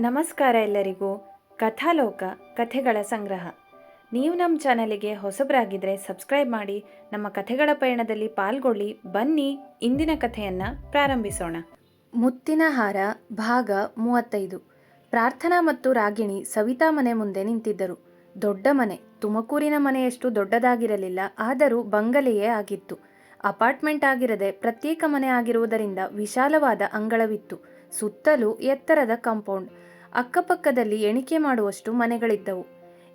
ನಮಸ್ಕಾರ ಎಲ್ಲರಿಗೂ. ಕಥಾಲೋಕ ಕಥೆಗಳ ಸಂಗ್ರಹ. ನೀವು ನಮ್ಮ ಚಾನಲಿಗೆ ಹೊಸಬರಾಗಿದ್ದರೆ ಸಬ್ಸ್ಕ್ರೈಬ್ ಮಾಡಿ, ನಮ್ಮ ಕಥೆಗಳ ಪಯಣದಲ್ಲಿ ಪಾಲ್ಗೊಳ್ಳಿ. ಬನ್ನಿ ಇಂದಿನ ಕಥೆಯನ್ನು ಪ್ರಾರಂಭಿಸೋಣ. ಮುತ್ತಿನ ಹಾರ ಭಾಗ 35. ಪ್ರಾರ್ಥನಾ ಮತ್ತು ರಾಗಿಣಿ ಸವಿತಾ ಮನೆ ಮುಂದೆ ನಿಂತಿದ್ದರು. ದೊಡ್ಡ ಮನೆ, ತುಮಕೂರಿನ ಮನೆಯಷ್ಟು ದೊಡ್ಡದಾಗಿರಲಿಲ್ಲ, ಆದರೂ ಬಂಗಲೆಯೇ ಆಗಿತ್ತು. ಅಪಾರ್ಟ್ಮೆಂಟ್ ಆಗಿರದೆ ಪ್ರತ್ಯೇಕ ಮನೆ ಆಗಿರುವುದರಿಂದ ವಿಶಾಲವಾದ ಅಂಗಳವಿತ್ತು. ಸುತ್ತಲೂ ಎತ್ತರದ ಕಾಂಪೌಂಡ್. ಅಕ್ಕಪಕ್ಕದಲ್ಲಿ ಎಣಿಕೆ ಮಾಡುವಷ್ಟು ಮನೆಗಳಿದ್ದವು.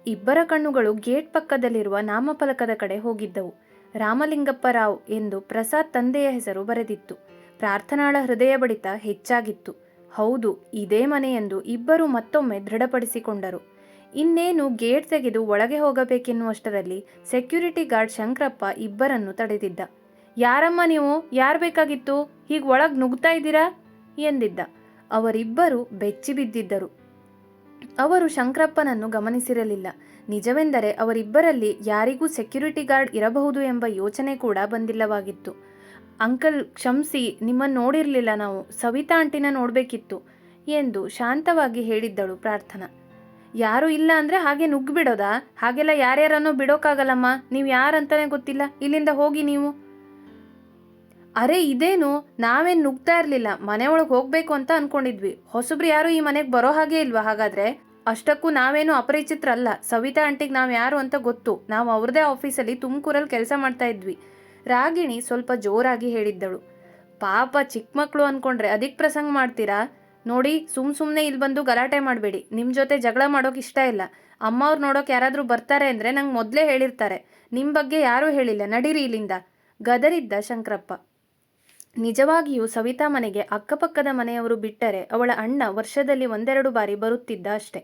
ಇಬ್ಬರ ಕಣ್ಣುಗಳು ಗೇಟ್ ಪಕ್ಕದಲ್ಲಿರುವ ನಾಮಫಲಕದ ಕಡೆ ಹೋಗಿದ್ದವು. ರಾಮಲಿಂಗಪ್ಪ ರಾವ್ ಎಂದು ಪ್ರಸಾದ್ ತಂದೆಯ ಹೆಸರು ಬರೆದಿತ್ತು. ಪ್ರಾರ್ಥನಾಳ ಹೃದಯ ಬಡಿತ ಹೆಚ್ಚಾಗಿತ್ತು. ಹೌದು, ಇದೇ ಮನೆ ಎಂದು ಇಬ್ಬರು ಮತ್ತೊಮ್ಮೆ ದೃಢಪಡಿಸಿಕೊಂಡರು. ಇನ್ನೇನು ಗೇಟ್ ತೆಗೆದು ಒಳಗೆ ಹೋಗಬೇಕೆನ್ನುವಷ್ಟರಲ್ಲಿ ಸೆಕ್ಯೂರಿಟಿ ಗಾರ್ಡ್ ಶಂಕರಪ್ಪ ಇಬ್ಬರನ್ನು ತಡೆದಿದ್ದ. ಯಾರಮ್ಮ ನೀವು? ಯಾರು ಬೇಕಾಗಿತ್ತು? ಹೀಗೆ ಒಳಗೆ ನುಗ್ತಾ ಇದ್ದೀರಾ ಎಂದಿದ್ದ. ಅವರಿಬ್ಬರು ಬೆಚ್ಚಿ ಬಿದ್ದಿದ್ದರು. ಅವರು ಶಂಕರಪ್ಪನನ್ನು ಗಮನಿಸಿರಲಿಲ್ಲ. ನಿಜವೆಂದರೆ ಅವರಿಬ್ಬರಲ್ಲಿ ಯಾರಿಗೂ ಸೆಕ್ಯೂರಿಟಿ ಗಾರ್ಡ್ ಇರಬಹುದು ಎಂಬ ಯೋಚನೆ ಕೂಡ ಬಂದಿಲ್ಲವಾಗಿತ್ತು. ಅಂಕಲ್ ಕ್ಷಮಿಸಿ, ನಿಮ್ಮನ್ನು ನೋಡಿರಲಿಲ್ಲ, ನಾವು ಸವಿತಾ ಆಂಟಿನ ನೋಡಬೇಕಿತ್ತು ಎಂದು ಶಾಂತವಾಗಿ ಹೇಳಿದ್ದಳು ಪ್ರಾರ್ಥನಾ. ಯಾರು ಇಲ್ಲ ಅಂದರೆ ಹಾಗೆ ನುಗ್ಗಿಬಿಡೋದಾ? ಹಾಗೆಲ್ಲ ಯಾರ್ಯಾರನ್ನೋ ಬಿಡೋಕ್ಕಾಗಲ್ಲಮ್ಮ. ನೀವು ಯಾರಂತಾನೆ ಗೊತ್ತಿಲ್ಲ, ಇಲ್ಲಿಂದ ಹೋಗಿ ನೀವು. ಅರೆ ಇದೇನು, ನಾವೇನು ನುಗ್ತಾ ಇರಲಿಲ್ಲ, ಮನೆ ಒಳಗೆ ಹೋಗಬೇಕು ಅಂತ ಅನ್ಕೊಂಡಿದ್ವಿ. ಹೊಸಬ್ರು ಯಾರು ಈ ಮನೆಗೆ ಬರೋ ಹಾಗೆ ಇಲ್ವಾ? ಹಾಗಾದ್ರೆ ಅಷ್ಟಕ್ಕೂ ನಾವೇನು ಅಪರಿಚಿತರಲ್ಲ. ಸವಿತಾ ಆಂಟಿಗೆ ನಾವು ಯಾರು ಅಂತ ಗೊತ್ತು. ನಾವು ಅವ್ರದೇ ಆಫೀಸಲ್ಲಿ ತುಮಕೂರಲ್ಲಿ ಕೆಲಸ ಮಾಡ್ತಾ ಇದ್ವಿ. ರಾಗಿಣಿ ಸ್ವಲ್ಪ ಜೋರಾಗಿ ಹೇಳಿದ್ದಳು. ಪಾಪ ಚಿಕ್ಕ ಮಕ್ಕಳು ಅಂದ್ಕೊಂಡ್ರೆ ಅದಕ್ಕೆ ಪ್ರಸಂಗ ಮಾಡ್ತೀರಾ? ನೋಡಿ, ಸುಮ್ಮನೆ ಇಲ್ಲಿ ಬಂದು ಗಲಾಟೆ ಮಾಡಬೇಡಿ. ನಿಮ್ಮ ಜೊತೆ ಜಗಳ ಮಾಡೋಕೆ ಇಷ್ಟ ಇಲ್ಲ. ಅಮ್ಮ ಅವ್ರು ನೋಡೋಕೆ ಯಾರಾದರೂ ಬರ್ತಾರೆ ಅಂದರೆ ನಂಗೆ ಮೊದಲೇ ಹೇಳಿರ್ತಾರೆ. ನಿಮ್ಮ ಬಗ್ಗೆ ಯಾರೂ ಹೇಳಿಲ್ಲ, ನಡೀರಿ ಇಲ್ಲಿಂದ, ಗದರಿದ್ದ ಶಂಕರಪ್ಪ. ನಿಜವಾಗಿಯೂ ಸವಿತಾ ಮನೆಗೆ ಅಕ್ಕಪಕ್ಕದ ಮನೆಯವರು ಬಿಟ್ಟರೆ ಅವಳ ಅಣ್ಣ ವರ್ಷದಲ್ಲಿ ಒಂದೆರಡು ಬಾರಿ ಬರುತ್ತಿದ್ದ ಅಷ್ಟೆ.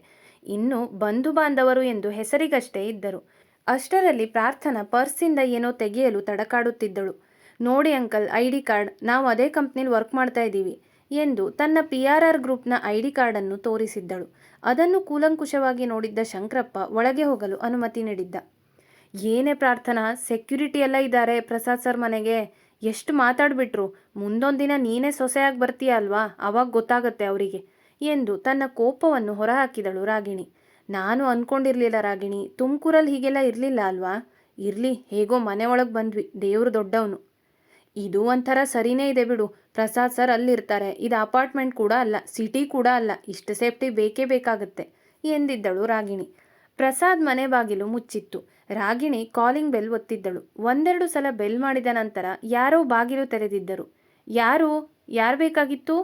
ಇನ್ನು ಬಂಧು ಬಾಂಧವರು ಎಂದು ಹೆಸರಿಗಷ್ಟೇ ಇದ್ದರು. ಅಷ್ಟರಲ್ಲಿ ಪ್ರಾರ್ಥನಾ ಪರ್ಸಿಂದ ಏನೋ ತೆಗೆಯಲು ತಡಕಾಡುತ್ತಿದ್ದಳು. ನೋಡಿ ಅಂಕಲ್, ID ಕಾರ್ಡ್, ನಾವು ಅದೇ ಕಂಪ್ನಿಲಿ ವರ್ಕ್ ಮಾಡ್ತಾ ಇದ್ದೀವಿ ಎಂದು ತನ್ನ PRR ಗ್ರೂಪ್ನ ID ಕಾರ್ಡನ್ನು ತೋರಿಸಿದ್ದಳು. ಅದನ್ನು ಕೂಲಂಕುಷವಾಗಿ ನೋಡಿದ್ದ ಶಂಕರಪ್ಪ ಒಳಗೆ ಹೋಗಲು ಅನುಮತಿ ನೀಡಿದ್ದ. ಏನೇ ಪ್ರಾರ್ಥನಾ, ಸೆಕ್ಯೂರಿಟಿ ಎಲ್ಲ ಇದ್ದಾರೆ ಪ್ರಸಾದ್ ಸರ್ ಮನೆಗೆ. ಎಷ್ಟು ಮಾತಾಡ್ಬಿಟ್ರು. ಮುಂದೊಂದು ದಿನ ನೀನೇ ಸೊಸೆಯಾಗಿ ಬರ್ತೀಯ ಅಲ್ವಾ, ಅವಾಗ ಗೊತ್ತಾಗತ್ತೆ ಅವರಿಗೆ ಎಂದು ತನ್ನ ಕೋಪವನ್ನು ಹೊರಹಾಕಿದಳು ರಾಗಿಣಿ. ನಾನು ಅಂದ್ಕೊಂಡಿರಲಿಲ್ಲ ರಾಗಿಣಿ, ತುಮಕೂರಲ್ಲಿ ಹೀಗೆಲ್ಲ ಇರಲಿಲ್ಲ ಅಲ್ವಾ. ಇರಲಿ, ಹೇಗೋ ಮನೆ ಒಳಗೆ ಬಂದ್ವಿ, ದೇವರು ದೊಡ್ಡವನು. ಇದು ಒಂಥರ ಸರಿನೇ ಇದೆ ಬಿಡು. ಪ್ರಸಾದ್ ಸರ್ ಅಲ್ಲಿರ್ತಾರೆ. ಇದು ಅಪಾರ್ಟ್ಮೆಂಟ್ ಕೂಡ ಅಲ್ಲ, ಸಿಟಿ ಕೂಡ ಅಲ್ಲ. ಇಷ್ಟು ಸೇಫ್ಟಿ ಬೇಕೇ ಬೇಕಾಗತ್ತೆ ಎಂದಿದ್ದಳು ರಾಗಿಣಿ. ಪ್ರಸಾದ್ ಮನೆ ಬಾಗಿಲು ಮುಚ್ಚಿತ್ತು. ರಾಗಿಣಿ ಕಾಲಿಂಗ್ ಬೆಲ್ ಒತ್ತಿದ್ದಳು. ಒಂದೆರಡು ಸಲ ಬೆಲ್ ಮಾಡಿದ ನಂತರ ಯಾರೋ ಬಾಗಿಲು ತೆರೆದಿದ್ದರು. ಯಾರು ಬೇಕಾಗಿತ್ತು?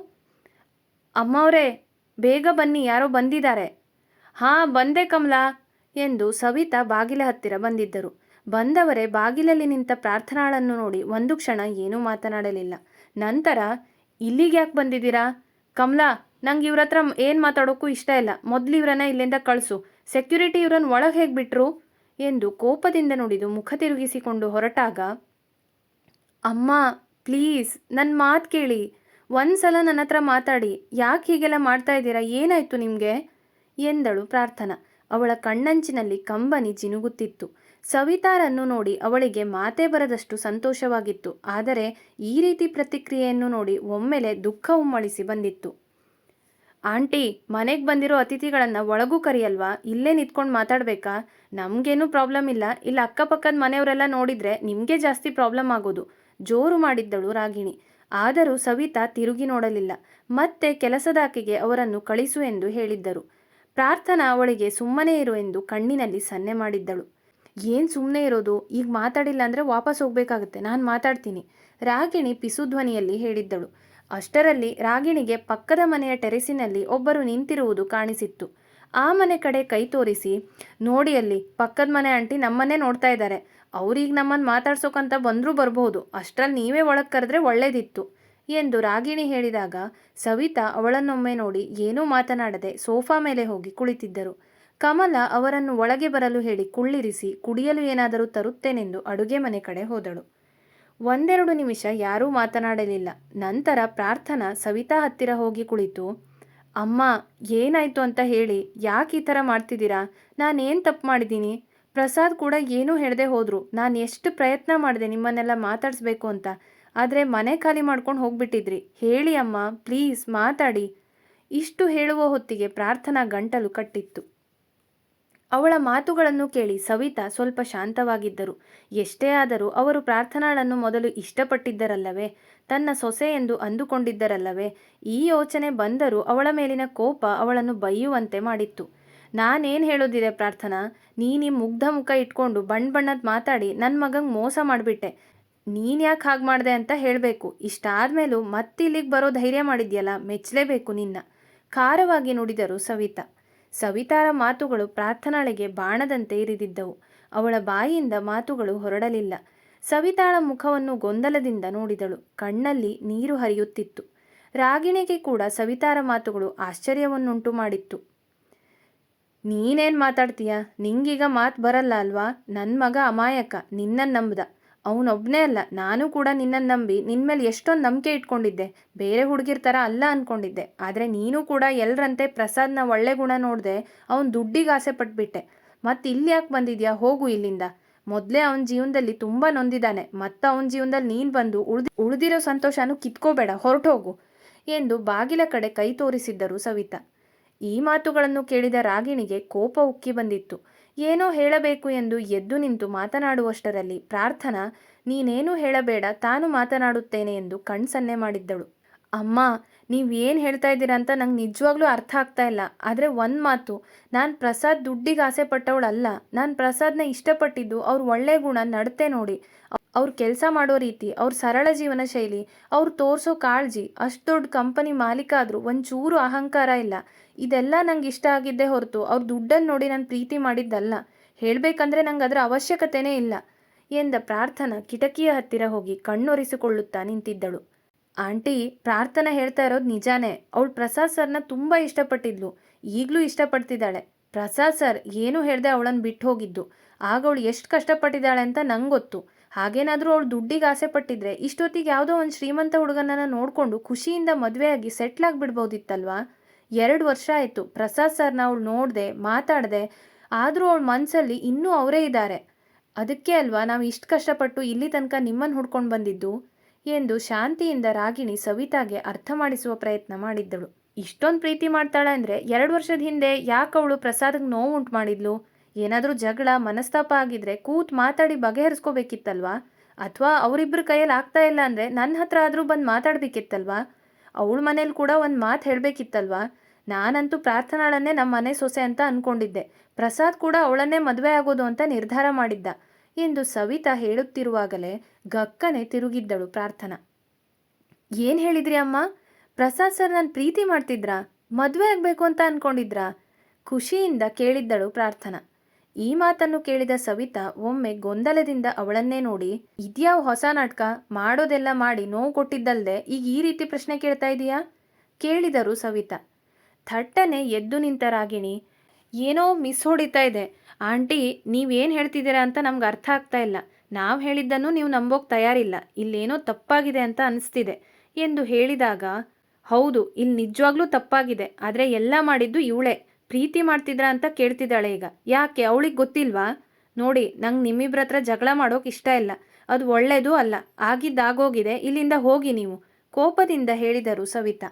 ಅಮ್ಮವ್ರೇ, ಬೇಗ ಬನ್ನಿ, ಯಾರೋ ಬಂದಿದ್ದಾರೆ. ಹಾಂ ಬಂದೆ ಕಮಲಾ ಎಂದು ಸವಿತಾ ಬಾಗಿಲ ಹತ್ತಿರ ಬಂದಿದ್ದರು. ಬಂದವರೇ ಬಾಗಿಲಲ್ಲಿ ನಿಂತ ಪ್ರಾರ್ಥನಾಳನ್ನು ನೋಡಿ ಒಂದು ಕ್ಷಣ ಏನೂ ಮಾತನಾಡಲಿಲ್ಲ. ನಂತರ, ಇಲ್ಲಿಗೆ ಯಾಕೆ ಬಂದಿದ್ದೀರಾ? ಕಮಲಾ, ನಂಗೆ ಇವ್ರ ಹತ್ರ ಏನು ಮಾತಾಡೋಕ್ಕೂ ಇಷ್ಟ ಇಲ್ಲ. ಮೊದಲು ಇವರನ್ನ ಇಲ್ಲಿಂದ ಕಳಿಸು. ಸೆಕ್ಯೂರಿಟಿ ಇವರನ್ನು ಒಳಗೆ ಹೇಗೆ ಬಿಟ್ರು ಎಂದು ಕೋಪದಿಂದ ನುಡಿದು ಮುಖ ತಿರುಗಿಸಿಕೊಂಡು ಹೊರಟಾಗ, ಅಮ್ಮ ಪ್ಲೀಸ್ ನನ್ನ ಮಾತು ಕೇಳಿ, ಒಂದು ಸಲ ನನ್ನ ಹತ್ರ ಮಾತಾಡಿ. ಯಾಕೆ ಹೀಗೆಲ್ಲ ಮಾಡ್ತಾ ಇದ್ದೀರಾ? ಏನಾಯಿತು ನಿಮಗೆ ಎಂದಳು ಪ್ರಾರ್ಥನಾ. ಅವಳ ಕಣ್ಣಂಚಿನಲ್ಲಿ ಕಂಬನಿ ಜಿನುಗುತ್ತಿತ್ತು. ಸವಿತಾರನ್ನು ನೋಡಿ ಅವಳಿಗೆ ಮಾತೇ ಬರದಷ್ಟು ಸಂತೋಷವಾಗಿತ್ತು. ಆದರೆ ಈ ರೀತಿ ಪ್ರತಿಕ್ರಿಯೆಯನ್ನು ನೋಡಿ ಒಮ್ಮೆಲೆ ದುಃಖ ಉಮ್ಮಳಿಸಿ ಬಂದಿತ್ತು. ಆಂಟಿ, ಮನೆಗೆ ಬಂದಿರೋ ಅತಿಥಿಗಳನ್ನು ಒಳಗೂ ಕರಿಯಲ್ವಾ? ಇಲ್ಲೇ ನಿಂತ್ಕೊಂಡು ಮಾತಾಡಬೇಕಾ? ನಮಗೇನೂ ಪ್ರಾಬ್ಲಮ್ ಇಲ್ಲ. ಇಲ್ಲ ಅಕ್ಕಪಕ್ಕದ ಮನೆಯವರೆಲ್ಲ ನೋಡಿದರೆ ನಿಮಗೆ ಜಾಸ್ತಿ ಪ್ರಾಬ್ಲಮ್ ಆಗೋದು ಜೋರು ಮಾಡಿದ್ದಳು ರಾಗಿಣಿ. ಆದರೂ ಸವಿತಾ ತಿರುಗಿ ನೋಡಲಿಲ್ಲ. ಮತ್ತೆ ಕೆಲಸದಾಕೆಗೆ ಅವರನ್ನು ಕಳಿಸು ಎಂದು ಹೇಳಿದ್ದರು. ಪ್ರಾರ್ಥನಾ ಅವಳಿಗೆ ಸುಮ್ಮನೆ ಇರು ಎಂದು ಕಣ್ಣಿನಲ್ಲಿ ಸನ್ನೆ ಮಾಡಿದ್ದಳು. ಏನು ಸುಮ್ಮನೆ ಇರೋದು? ಈಗ ಮಾತಾಡಿಲ್ಲ ಅಂದರೆ ವಾಪಸ್ ಹೋಗಬೇಕಾಗುತ್ತೆ, ನಾನು ಮಾತಾಡ್ತೀನಿ ರಾಗಿಣಿ ಪಿಸುಧ್ವನಿಯಲ್ಲಿ ಹೇಳಿದ್ದಳು. ಅಷ್ಟರಲ್ಲಿ ರಾಗಿಣಿಗೆ ಪಕ್ಕದ ಮನೆಯ ಟೆರೆಸಿನಲ್ಲಿ ಒಬ್ಬರು ನಿಂತಿರುವುದು ಕಾಣಿಸಿತ್ತು. ಆ ಮನೆ ಕಡೆ ಕೈ ತೋರಿಸಿ, ನೋಡಿ ಅಲ್ಲಿ ಪಕ್ಕದ ಮನೆ ಆಂಟಿ ನಮ್ಮನ್ನೇ ನೋಡ್ತಾ ಇದ್ದಾರೆ. ಅವ್ರೀಗ ನಮ್ಮನ್ನು ಮಾತಾಡ್ಸೋಕಂತ ಬಂದರೂ ಬರ್ಬೋದು. ಅಷ್ಟರಲ್ಲಿ ನೀವೇ ಒಳಗೆ ಕರೆದ್ರೆ ಒಳ್ಳೇದಿತ್ತು ಎಂದು ರಾಗಿಣಿ ಹೇಳಿದಾಗ ಸವಿತಾ ಅವಳನ್ನೊಮ್ಮೆ ನೋಡಿ ಏನೂ ಮಾತನಾಡದೆ ಸೋಫಾ ಮೇಲೆ ಹೋಗಿ ಕುಳಿತಿದ್ದರು. ಕಮಲ ಅವರನ್ನು ಒಳಗೆ ಬರಲು ಹೇಳಿ ಕುಳ್ಳಿರಿಸಿ ಕುಡಿಯಲು ಏನಾದರೂ ತರುತ್ತೇನೆಂದು ಅಡುಗೆ ಮನೆ ಕಡೆ ಹೋದಳು. ಒಂದೆರಡು ನಿಮಿಷ ಯಾರೂ ಮಾತನಾಡಲಿಲ್ಲ. ನಂತರ ಪ್ರಾರ್ಥನಾ ಸವಿತಾ ಹತ್ತಿರ ಹೋಗಿ ಕುಳಿತು, ಅಮ್ಮ ಏನಾಯಿತು ಅಂತ ಹೇಳಿ, ಯಾಕೆ ಈ ಥರ ಮಾಡ್ತಿದ್ದೀರಾ? ನಾನೇನು ತಪ್ಪು ಮಾಡಿದ್ದೀನಿ? ಪ್ರಸಾದ್ ಕೂಡ ಏನೂ ಹೇಳದೆ ಹೋದರು. ನಾನು ಎಷ್ಟು ಪ್ರಯತ್ನ ಮಾಡಿದೆ ನಿಮ್ಮನ್ನೆಲ್ಲ ಮಾತಾಡಿಸ್ಬೇಕು ಅಂತ, ಆದರೆ ಮನೆ ಖಾಲಿ ಮಾಡ್ಕೊಂಡು ಹೋಗ್ಬಿಟ್ಟಿದ್ರಿ. ಹೇಳಿ ಅಮ್ಮ ಪ್ಲೀಸ್ ಮಾತಾಡಿ ಇಷ್ಟು ಹೇಳುವ ಹೊತ್ತಿಗೆ ಪ್ರಾರ್ಥನಾ ಗಂಟಲು ಕಟ್ಟಿತ್ತು. ಅವಳ ಮಾತುಗಳನ್ನು ಕೇಳಿ ಸವಿತಾ ಸ್ವಲ್ಪ ಶಾಂತವಾಗಿದ್ದರು. ಎಷ್ಟೇ ಆದರೂ ಅವರು ಪ್ರಾರ್ಥನಾಳನ್ನು ಮೊದಲು ಇಷ್ಟಪಟ್ಟಿದ್ದರಲ್ಲವೇ, ತನ್ನ ಸೊಸೆ ಎಂದು ಅಂದುಕೊಂಡಿದ್ದರಲ್ಲವೇ. ಈ ಯೋಚನೆ ಬಂದರೂ ಅವಳ ಮೇಲಿನ ಕೋಪ ಅವಳನ್ನು ಬೈಯುವಂತೆ ಮಾಡಿತ್ತು. ನಾನೇನು ಹೇಳೋದಿದೆ ಪ್ರಾರ್ಥನಾ, ನೀನು ಈ ಮುಗ್ಧ ಮುಖ ಇಟ್ಕೊಂಡು ಬಣ್ಣದ ಮಾತಾಡಿ ನನ್ನ ಮಗಂಗೆ ಮೋಸ ಮಾಡಿಬಿಟ್ಟೆ. ನೀನು ಯಾಕೆ ಹಾಗೆ ಮಾಡಿದೆ ಅಂತ ಹೇಳಬೇಕು. ಇಷ್ಟಾದ್ಮೇಲೂ ಮತ್ತಿಲ್ಲಿಗೆ ಬರೋ ಧೈರ್ಯ ಮಾಡಿದ್ಯಲ್ಲ, ಮೆಚ್ಚಲೇಬೇಕು ನಿನ್ನ, ಖಾರವಾಗಿ ನುಡಿದರು ಸವಿತಾ. ಸವಿತಾರ ಮಾತುಗಳು ಪ್ರಾರ್ಥನಾಳಿಗೆ ಬಾಣದಂತೆ ಇರಿದಿದ್ದವು. ಅವಳ ಬಾಯಿಯಿಂದ ಮಾತುಗಳು ಹೊರಡಲಿಲ್ಲ. ಸವಿತಾಳ ಮುಖವನ್ನು ಗೊಂದಲದಿಂದ ನೋಡಿದಳು. ಕಣ್ಣಲ್ಲಿ ನೀರು ಹರಿಯುತ್ತಿತ್ತು. ರಾಗಿಣಿಗೆ ಕೂಡ ಸವಿತಾರ ಮಾತುಗಳು ಆಶ್ಚರ್ಯವನ್ನುಂಟು ಮಾಡಿತ್ತು. ನೀನೇನು ಮಾತಾಡ್ತೀಯ? ನಿಂಗೀಗ ಮಾತು ಬರಲ್ಲ ಅಲ್ವಾ? ನನ್ನ ಮಗ ಅಮಾಯಕ, ನಿನ್ನನ್ನು ನಂಬ್ದ. ಅವನೊಬ್ಬನೇ ಅಲ್ಲ, ನಾನು ಕೂಡ ನಿನ್ನನ್ನು ನಂಬಿ ನಿನ್ನ ಮೇಲೆ ಎಷ್ಟೊಂದು ನಂಬಿಕೆ ಇಟ್ಕೊಂಡಿದ್ದೆ. ಬೇರೆ ಹುಡುಗಿರ ಥರ ಅಲ್ಲ ಅಂದ್ಕೊಂಡಿದ್ದೆ. ಆದರೆ ನೀನು ಕೂಡ ಎಲ್ಲರಂತೆ ಪ್ರಸಾದ್ನ ಒಳ್ಳೆ ಗುಣ ನೋಡಿದೆ ಅವನ ದುಡ್ಡಿಗೆ ಆಸೆ ಪಟ್ಬಿಟ್ಟೆ. ಮತ್ತು ಇಲ್ಲಿ ಯಾಕೆ ಬಂದಿದ್ಯಾ? ಹೋಗು ಇಲ್ಲಿಂದ. ಮೊದಲೇ ಅವನ ಜೀವನದಲ್ಲಿ ತುಂಬ ನೊಂದಿದ್ದಾನೆ. ಮತ್ತು ಅವನ ಜೀವನದಲ್ಲಿ ನೀನು ಬಂದು ಉಳಿದಿರೋ ಸಂತೋಷನೂ ಕಿತ್ಕೋಬೇಡ, ಹೊರಟೋಗು ಎಂದು ಬಾಗಿಲ ಕಡೆ ಕೈ ತೋರಿಸಿದ್ದರು ಸವಿತಾ. ಈ ಮಾತುಗಳನ್ನು ಕೇಳಿದ ರಾಗಿಣಿಗೆ ಕೋಪ ಉಕ್ಕಿ ಬಂದಿತ್ತು. ಏನೋ ಹೇಳಬೇಕು ಎಂದು ಎದ್ದು ನಿಂತು ಮಾತನಾಡುವಷ್ಟರಲ್ಲಿ ಪ್ರಾರ್ಥನಾ ನೀನೇನೂ ಹೇಳಬೇಡ, ತಾನು ಮಾತನಾಡುತ್ತೇನೆ ಎಂದು ಕಣ್ಸನ್ನೆ ಮಾಡಿದ್ದಳು. ಅಮ್ಮ, ನೀವೇನು ಹೇಳ್ತಾ ಇದ್ದೀರಾ ಅಂತ ನಂಗೆ ನಿಜವಾಗ್ಲೂ ಅರ್ಥ ಆಗ್ತಾ ಇಲ್ಲ. ಆದರೆ ಒಂದು ಮಾತು, ನಾನು ಪ್ರಸಾದ್ ದುಡ್ಡಿಗೆ ಆಸೆ ಪಟ್ಟವಳಲ್ಲ. ನಾನು ಪ್ರಸಾದ್ನ ಇಷ್ಟಪಟ್ಟಿದ್ದು ಅವ್ರ ಒಳ್ಳೆ ಗುಣ, ನಡತೆ ನೋಡಿ, ಅವ್ರು ಕೆಲಸ ಮಾಡೋ ರೀತಿ, ಅವ್ರ ಸರಳ ಜೀವನ ಶೈಲಿ, ಅವ್ರು ತೋರಿಸೋ ಕಾಳಜಿ. ಅಷ್ಟು ದೊಡ್ಡ ಕಂಪನಿ ಮಾಲೀಕ ಆದರೂ ಒಂಚೂರು ಅಹಂಕಾರ ಇಲ್ಲ. ಇದೆಲ್ಲ ನಂಗೆ ಇಷ್ಟ ಆಗಿದ್ದೇ ಹೊರತು ಅವ್ರ ದುಡ್ಡನ್ನು ನೋಡಿ ನಾನು ಪ್ರೀತಿ ಮಾಡಿದ್ದಲ್ಲ. ಹೇಳಬೇಕಂದ್ರೆ ನಂಗೆ ಅದರ ಅವಶ್ಯಕತೆನೇ ಇಲ್ಲ ಎಂದ ಪ್ರಾರ್ಥನಾ ಕಿಟಕಿಯ ಹತ್ತಿರ ಹೋಗಿ ಕಣ್ಣೊರೆಸಿಕೊಳ್ಳುತ್ತಾ ನಿಂತಿದ್ದಳು. ಆಂಟಿ, ಪ್ರಾರ್ಥನಾ ಹೇಳ್ತಾ ಇರೋದು ನಿಜಾನೇ. ಅವಳು ಪ್ರಸಾದ್ ಸರ್ನ ತುಂಬ ಇಷ್ಟಪಟ್ಟಿದ್ಲು, ಈಗಲೂ ಇಷ್ಟಪಡ್ತಿದ್ದಾಳೆ. ಪ್ರಸಾದ್ ಸರ್ ಏನು ಹೇಳ್ದೆ ಅವಳನ್ನು ಬಿಟ್ಟು ಹೋಗಿದ್ದು. ಆಗ ಅವಳು ಎಷ್ಟು ಕಷ್ಟಪಟ್ಟಿದ್ದಾಳೆ ಅಂತ ನಂಗೆ ಗೊತ್ತು. ಹಾಗೇನಾದರೂ ಅವಳು ದುಡ್ಡಿಗೆ ಆಸೆ ಪಟ್ಟಿದ್ರೆ ಇಷ್ಟೊತ್ತಿಗೆ ಯಾವುದೋ ಒಂದು ಶ್ರೀಮಂತ ಹುಡುಗನನ್ನು ನೋಡಿಕೊಂಡು ಖುಷಿಯಿಂದ ಮದುವೆಯಾಗಿ ಸೆಟ್ಲಾಗಿಬಿಡ್ಬೋದಿತ್ತಲ್ವಾ. 2 ವರ್ಷ ಆಯಿತು ಪ್ರಸಾದ್ ಸರ್ನ ಅವಳು ನೋಡಿದೆ, ಮಾತಾಡಿದೆ. ಆದರೂ ಅವಳ ಮನಸ್ಸಲ್ಲಿ ಇನ್ನೂ ಅವರೇ ಇದ್ದಾರೆ. ಅದಕ್ಕೆ ಅಲ್ವಾ ನಾವು ಇಷ್ಟು ಕಷ್ಟಪಟ್ಟು ಇಲ್ಲಿ ತನಕ ನಿಮ್ಮನ್ನು ಹುಡ್ಕೊಂಡು ಬಂದಿದ್ದು ಎಂದು ಶಾಂತಿಯಿಂದ ರಾಗಿಣಿ ಸವಿತಾಗೆ ಅರ್ಥ ಮಾಡಿಸುವ ಪ್ರಯತ್ನ ಮಾಡಿದ್ದಳು. ಇಷ್ಟೊಂದು ಪ್ರೀತಿ ಮಾಡ್ತಾಳೆ ಅಂದರೆ 2 ವರ್ಷದ ಹಿಂದೆ ಯಾಕೆ ಅವಳು ಪ್ರಸಾದ್ಗೆ ನೋವು ಉಂಟು ಮಾಡಿದ್ಲು? ಏನಾದರೂ ಜಗಳ ಮನಸ್ತಾಪ ಆಗಿದ್ರೆ ಕೂತ್ ಮಾತಾಡಿ ಬಗೆಹರಿಸ್ಕೋಬೇಕಿತ್ತಲ್ವಾ? ಅಥವಾ ಅವರಿಬ್ಬರ ಕೈಯಲ್ಲಿ ಆಗ್ತಾ ಇಲ್ಲ ಅಂದರೆ ನನ್ನ ಹತ್ರ ಆದರೂ ಬಂದು ಮಾತಾಡಬೇಕಿತ್ತಲ್ವಾ? ಅವಳ ಮನೇಲಿ ಕೂಡ ಒಂದು ಮಾತು ಹೇಳಬೇಕಿತ್ತಲ್ವಾ? ನಾನಂತೂ ಪ್ರಾರ್ಥನಾಳನ್ನೇ ನಮ್ಮ ಮನೆ ಸೊಸೆ ಅಂತ ಅಂದ್ಕೊಂಡಿದ್ದೆ. ಪ್ರಸಾದ್ ಕೂಡ ಅವಳನ್ನೇ ಮದುವೆ ಆಗೋದು ಅಂತ ನಿರ್ಧಾರ ಮಾಡಿದ್ದ ಎಂದು ಸವಿತಾ ಹೇಳುತ್ತಿರುವಾಗಲೇ ಗಕ್ಕನೆ ತಿರುಗಿದ್ದಳು ಪ್ರಾರ್ಥನಾ. ಏನು ಹೇಳಿದ್ರಿ ಅಮ್ಮ? ಪ್ರಸಾದ್ ಸರ್ ನಾನು ಪ್ರೀತಿ ಮಾಡ್ತಿದ್ರಾ? ಮದುವೆ ಆಗಬೇಕು ಅಂತ ಅಂದ್ಕೊಂಡಿದ್ರಾ? ಖುಷಿಯಿಂದ ಕೇಳಿದ್ದಳು ಪ್ರಾರ್ಥನಾ. ಈ ಮಾತನ್ನು ಕೇಳಿದ ಸವಿತಾ ಒಮ್ಮೆ ಗೊಂದಲದಿಂದ ಅವಳನ್ನೇ ನೋಡಿ, ಇದ್ಯಾವ ಹೊಸ ನಾಟಕ? ಮಾಡೋದೆಲ್ಲ ಮಾಡಿ ನೋವು ಕೊಟ್ಟಿದ್ದಲ್ದೆ ಈಗ ಈ ರೀತಿ ಪ್ರಶ್ನೆ ಕೇಳ್ತಾ ಇದೀಯಾ? ಕೇಳಿದರು ಸವಿತಾ. ಥಟ್ಟನೆ ಎದ್ದು ನಿಂತ ರಾಗಿಣಿ, ಏನೋ ಮಿಸ್ ಹೊಡಿತಾ ಇದೆ ಆಂಟಿ, ನೀವೇನು ಹೇಳ್ತಿದ್ದೀರಾ ಅಂತ ನಮ್ಗೆ ಅರ್ಥ ಆಗ್ತಾ ಇಲ್ಲ. ನಾವು ಹೇಳಿದ್ದನ್ನು ನೀವು ನಂಬೋಕೆ ತಯಾರಿಲ್ಲ. ಇಲ್ಲೇನೋ ತಪ್ಪಾಗಿದೆ ಅಂತ ಅನಿಸ್ತಿದೆ ಎಂದು ಹೇಳಿದಾಗ, ಹೌದು, ಇಲ್ಲಿ ನಿಜವಾಗ್ಲೂ ತಪ್ಪಾಗಿದೆ. ಆದರೆ ಎಲ್ಲ ಮಾಡಿದ್ದು ಇವಳೇ. ಪ್ರೀತಿ ಮಾಡ್ತಿದ್ರ ಅಂತ ಕೇಳ್ತಿದ್ದಾಳೆ ಈಗ. ಯಾಕೆ, ಅವಳಿಗೆ ಗೊತ್ತಿಲ್ವಾ? ನೋಡಿ, ನಂಗೆ ನಿಮ್ಮಿಬ್ಬರ ಹತ್ರ ಜಗಳ ಮಾಡೋಕೆ ಇಷ್ಟ ಇಲ್ಲ. ಅದು ಒಳ್ಳೆಯದೂ ಅಲ್ಲ. ಆಗಿದ್ದಾಗೋಗಿದೆ, ಇಲ್ಲಿಂದ ಹೋಗಿ ನೀವು, ಕೋಪದಿಂದ ಹೇಳಿದರು ಸವಿತಾ.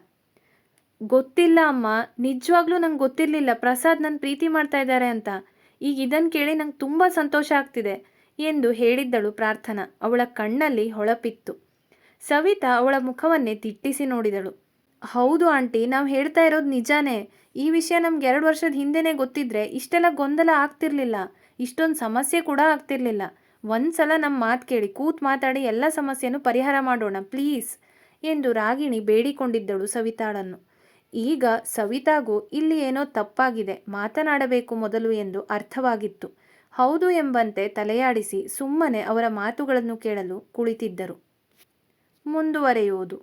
ಗೊತ್ತಿಲ್ಲ ಅಮ್ಮ, ನಿಜವಾಗ್ಲೂ ನಂಗೆ ಗೊತ್ತಿರಲಿಲ್ಲ ಪ್ರಸಾದ್ ನನ್ನ ಪ್ರೀತಿ ಮಾಡ್ತಾ ಇದ್ದಾರೆ ಅಂತ. ಈಗ ಇದನ್ನು ಕೇಳಿ ನಂಗೆ ತುಂಬ ಸಂತೋಷ ಆಗ್ತಿದೆ ಎಂದು ಹೇಳಿದ್ದಳು ಪ್ರಾರ್ಥನಾ. ಅವಳ ಕಣ್ಣಲ್ಲಿ ಹೊಳಪಿತ್ತು. ಸವಿತಾ ಅವಳ ಮುಖವನ್ನೇ ತಿಟ್ಟಿಸಿ ನೋಡಿದಳು. ಹೌದು ಆಂಟಿ, ನಾವು ಹೇಳ್ತಾ ಇರೋದು ನಿಜಾನೇ. ಈ ವಿಷಯ ನಮ್ಗೆ 2 ವರ್ಷದ ಹಿಂದೆನೇ ಗೊತ್ತಿದ್ರೆ ಇಷ್ಟೆಲ್ಲ ಗೊಂದಲ ಆಗ್ತಿರ್ಲಿಲ್ಲ, ಇಷ್ಟೊಂದು ಸಮಸ್ಯೆ ಕೂಡ ಆಗ್ತಿರ್ಲಿಲ್ಲ. ಒಂದ್ಸಲ ನಮ್ಮ ಮಾತು ಕೇಳಿ ಕೂತ್ ಮಾತಾಡಿ ಎಲ್ಲ ಸಮಸ್ಯೆನೂ ಪರಿಹಾರ ಮಾಡೋಣ ಪ್ಲೀಸ್ ಎಂದು ರಾಗಿಣಿ ಬೇಡಿಕೊಂಡಿದ್ದಳು ಸವಿತಾಳನ್ನು. ಈಗ ಸವಿತಾಗೂ ಇಲ್ಲಿ ಏನೋ ತಪ್ಪಾಗಿದೆ, ಮಾತನಾಡಬೇಕು ಮೊದಲು ಎಂದು ಅರ್ಥವಾಗಿತ್ತು. ಹೌದು ಎಂಬಂತೆ ತಲೆಯಾಡಿಸಿ ಸುಮ್ಮನೆ ಅವರ ಮಾತುಗಳನ್ನು ಕೇಳಲು ಕುಳಿತಿದ್ದರು. ಮುಂದುವರೆಯುವುದು.